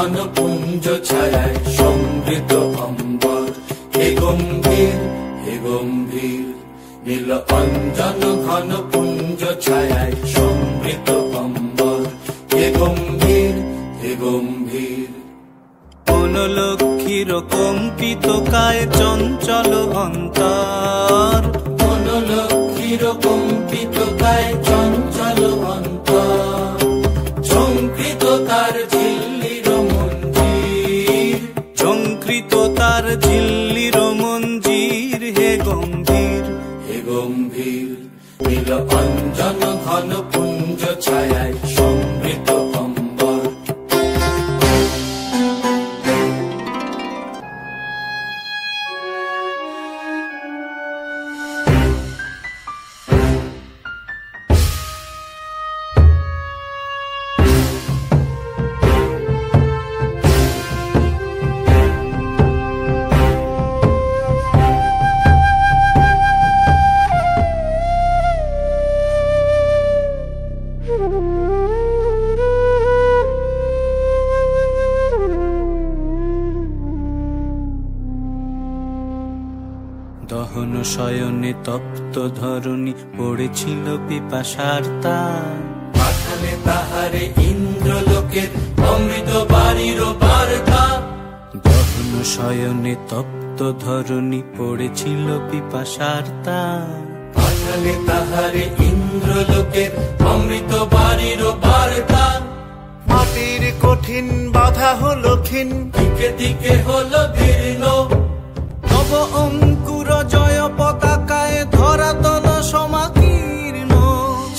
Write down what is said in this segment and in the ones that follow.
ঘন পুঞ্জ ছায়ায় সমৃদ্ধ অম্বর। হে গম্ভীর হে গম্ভীর নীল অঞ্জন ঘন পুঞ্জ ছায়ায় সমৃদ্ধ অম্বর। হে গম্ভীর হে গম্ভীর। বনলক্ষ্মীর কম্পিত কায় চঞ্চল অন্তর। বনলক্ষ্মীর কম্পিত কায় চঞ্চল অন্তর। ঝঙ্কৃত তার ঝিল্লির মঞ্জির। ঝঙ্কৃত তার ঝিল্লির মঞ্জির। হে গম্ভীর হে গম্ভীর নীল অঞ্জন ঘন পুঞ্জ ছায়ায় সমৃদ্ধ অম্বর। দহন শয়নে তপ্ত ধরণী পড়েছিল পিপাসার তার। পাঠালে তাহারে ইন্দ্রলোকের অমৃত বাড়ির বার্তা। দহন শয়নে তপ্ত ধরণী পড়েছিল পিপাসার তার। পাঠালে তাহারে ইন্দ্রলোকের অমৃত বাড়ির বার্তা। মাটির কঠিন বাধা হলো ক্ষীণ, দিকে দিকে হলো দীর্ণ। নব অঙ্কুর জয় পতাকায় ধরাতল সমাকীর্ণ।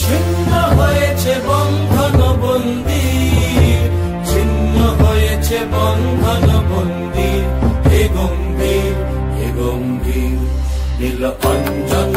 ছিন্ন হয়েছে বন্ধন বন্দির। ছিন্ন হয়েছে বন্ধন বন্দির। হে গম্ভীর হে গম্ভীর নীল অঞ্জন